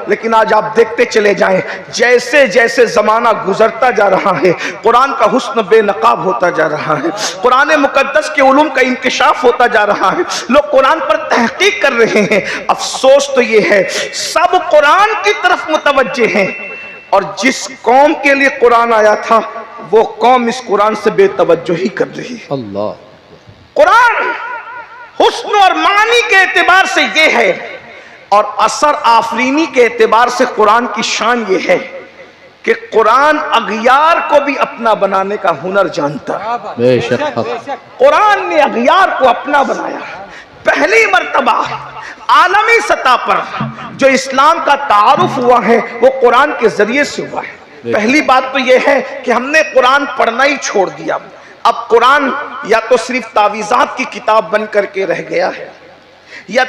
لیکن آج آپ دیکھتے چلے جائیں جیسے جیسے زمانہ گزرتا جا رہا ہے قرآن کا حسن بے نقاب ہوتا جا رہا ہے، قرآن مقدس کے علوم کا انکشاف ہوتا جا رہا ہے، لوگ قرآن پر تحقیق کر رہے ہیں۔ افسوس تو یہ ہے سب قرآن کی طرف متوجہ ہیں، اور جس قوم کے لیے قرآن آیا تھا وہ قوم اس قرآن سے بے توجہی کر رہی ہے۔ اللہ قرآن حسن اور معنی کے اعتبار سے یہ ہے، اور اثر آفرینی کے اعتبار سے قرآن کی شان یہ ہے کہ قرآن اغیار کو بھی اپنا بنانے کا ہنر جانتا ہے۔ بے شک حق۔ قرآن نے اغیار کو اپنا بنایا۔ پہلی مرتبہ عالمی سطح پر جو اسلام کا تعارف ہوا ہے وہ قرآن کے ذریعے سے ہوا ہے۔ پہلی بات تو یہ ہے کہ ہم نے قرآن پڑھنا ہی چھوڑ دیا، اب قرآن یا تو صرف تعویذات کی کتاب بن کر کے رہ گیا ہے، یا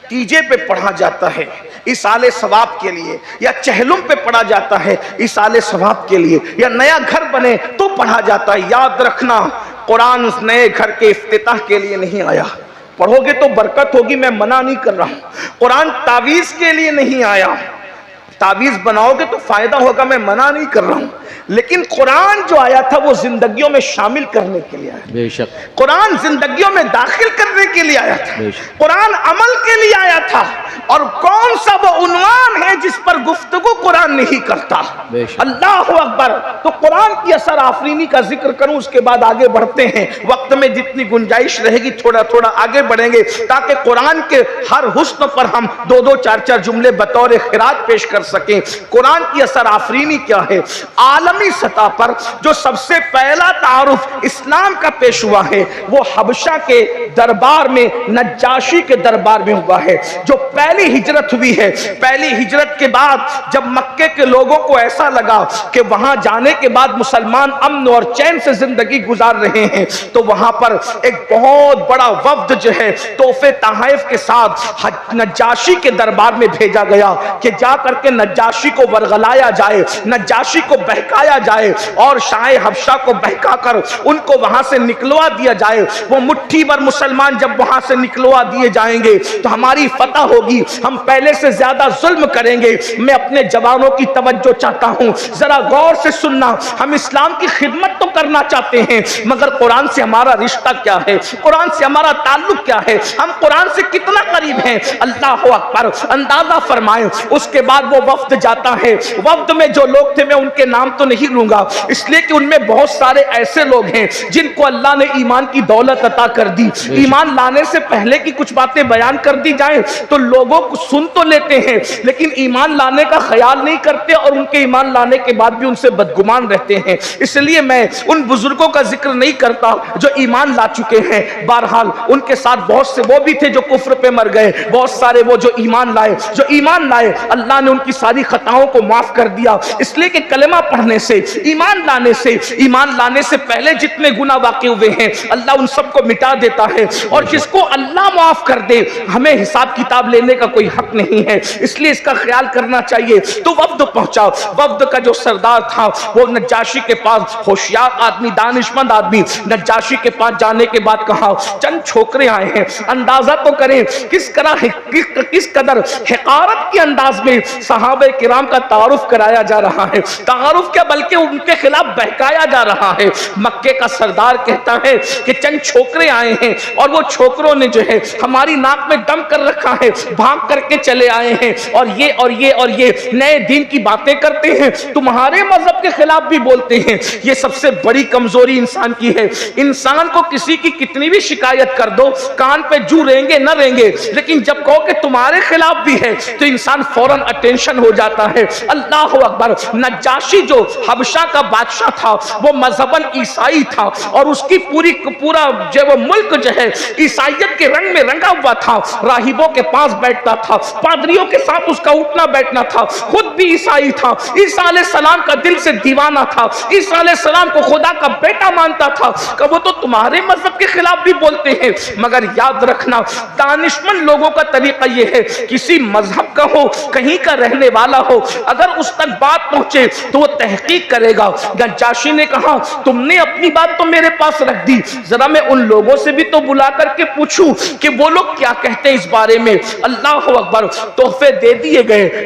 تیجے پہ پڑھا جاتا ہے ایصال ثواب کے لیے، یا چہلم پہ پڑھا جاتا ہے ایصال ثواب کے لیے، یا نیا گھر بنے تو پڑھا جاتا ہے۔ یاد رکھنا قرآن نئے گھر کے افتتاح کے لیے نہیں آیا، پڑھو گے تو برکت ہوگی، میں منع نہیں کر رہا ہوں۔ قرآن تعویذ کے لیے نہیں آیا، تعویذ بناؤ گے تو فائدہ ہوگا، میں منع نہیں کر رہا ہوں، لیکن قرآن جو آیا تھا وہ زندگیوں میں شامل کرنے کے لیے آیا، بے شک قرآن زندگیوں میں داخل کرنے کے لیے آیا تھا، بے شک۔ قرآن عمل کے لیے آیا تھا۔ اور کون سا وہ عنوان ہے جس پر گفتگو قرآن نہیں کرتا؟ بے شک۔ اللہ اکبر۔ تو قرآن کی اثر آفرینی کا ذکر کروں، اس کے بعد آگے بڑھتے ہیں، وقت میں جتنی گنجائش رہے گی تھوڑا تھوڑا آگے بڑھیں گے تاکہ قرآن کے ہر حسن پر ہم دو دو چار چار جملے بطور خراج پیش کر سکیں۔ قرآن کی اثر آفرینی کیا ہے؟ عالمی سطح پر جو سب سے پہلا تعارف اسلام کا پیش ہوا ہے وہ حبشہ کے دربار میں، نجاشی کے دربار میں ہوا ہے۔ جو پہلی ہجرت ہوئی ہے، پہلی ہجرت کے بعد جب مکے کے لوگوں کو ایسا لگا کہ وہاں جانے کے بعد مسلمان امن اور چین سے زندگی گزار رہے ہیں، تو وہاں پر ایک بہت بڑا وفد جو ہے تحفے تحائف کے ساتھ نجاشی کے دربار میں بھیجا گیا کہ جا کر کے نجاشی کو ورغلایا جائے، نجاشی کو بہکایا جائے، اور شاہ حبشہ کو بہکا کر ان کو وہاں سے نکلوا دیا جائے۔ وہ مٹھی بھر مسلمان جب وہاں سے نکلوا دیے جائیں گے تو ہماری فتح ہوگی، ہم پہلے سے زیادہ ظلم کریں گے۔ میں اپنے جوانوں کی توجہ چاہتا ہوں، ذرا غور سے سننا۔ ہم اسلام کی خدمت تو کرنا چاہتے ہیں، مگر قرآن سے ہمارا رشتہ کیا ہے؟ قرآن سے ہمارا تعلق کیا ہے؟ ہم قرآن سے کتنا قریب ہیں؟ اللہ اکبر۔ اندازہ فرمائیں۔ اس کے بعد وہ وفد جاتا ہے، وفد میں جو لوگ تھے میں ان کے نام تو نہیں لوں گا اس لیے کہ ان میں بہت سارے ایسے لوگ ہیں جن کو اللہ نے ایمان کی دولت عطا کر دی۔ ایمان لانے سے پہلے کی کچھ باتیں بیان کر دی جائیں تو لوگوں کو سن تو لیتے ہیں لیکن ایمان لانے کا خیال نہیں کرتے، اور ان کے ایمان لانے کے بعد بھی ان سے بدگمان رہتے ہیں۔ اس لیے میں ان بزرگوں کا ذکر نہیں کرتا جو ایمان لا چکے ہیں۔ بہرحال ان کے ساتھ بہت سے وہ بھی تھے جو کفر پہ مر گئے، بہت سارے وہ جو ایمان لائے، اللہ نے ان کی ساری خطاؤں کو معاف کر دیا، اس لیے کہ کلمہ پڑھنے سے، ایمان لانے سے پہلے جتنے گناہ واقع ہوئے ہیں اللہ ان سب کو مٹا دیتا ہے، اور جس کو اللہ معاف کر دے ہمیں حساب کتاب لینے کا کوئی حق نہیں ہے، اس لیے اس کا خیال کرنا چاہیے۔ تو وفد پہنچا، وفد کا جو سردار تھا وہ نجاشی کے پاس، ہوشیار آدمی، دانشمند آدمی، نجاشی کے پاس جانے کے بعد کہا چند چھوکرے آئے ہیں، اندازہ تو کریں کس قدر حقارت کے انداز میں صحابہ کرام کا تعارف کرایا جا رہا ہے، تعارف کیا بلکہ ان کے خلاف بہکایا جا رہا ہے۔ مکے کا سردار کہتا ہے کہ چند چھوکرے آئے ہیں اور وہ چھوکروں نے جو ہے ہماری ناک میں دم کر رکھا ہے، بھاگ کر کے چلے آئے ہیں اور یہ نئے دین کی باتیں کرتے ہیں، تمہارے مذہب کے خلاف بھی بولتے ہیں۔ یہ سب سے بڑی کمزوری انسان کی ہے۔ انسان کو کسی کی کتنی بھی شکایت کر دو کان پہ جو رہیں گے نہ رہیں گے، لیکن جب کہو کہ تمہارے خلاف بھی ہے تو انسان فوراً اٹینشن ہو جاتا ہے۔ اللہ اکبر۔ نجاشی جو حبشہ کا بادشاہ تھا وہ مذہباً عیسائی تھا، اور اس کی پورا جو وہ ملک جو ہے عیسائیت کے رنگ میں رنگا ہوا تھا، راہبوں کے پاس بیٹھتا تھا، پادریوں کے ساتھ اس کا اٹھنا بیٹھنا تھا، خود بھی عیسائی تھا، عیسیٰ علیہ السلام کا دل سے دیوانہ تھا، عیسیٰ علیہ السلام کو خدا کا بیٹا مانتا تھا کہ وہ تو تمہارے مذہب کے خلاف بھی بولتے ہیں۔ مگر یاد رکھنا دانشمند لوگوں کا طریقہ یہ ہے، کسی مذہب کا ہو، کہیں کا رہنے والا ہو، اگر اس تک بات پہنچے تو وہ تحقیق کرے گا۔ نجاشی نے کہا تم نے اپنی بات تو میرے پاس رکھ دی، ذرا میں ان لوگوں سے بھی تو بلا کر کے پوچھوں کہ وہ لوگ کیا کہتے ہیں اس بارے میں۔ اللہ اکبر۔ تحفے دے دیے گئے،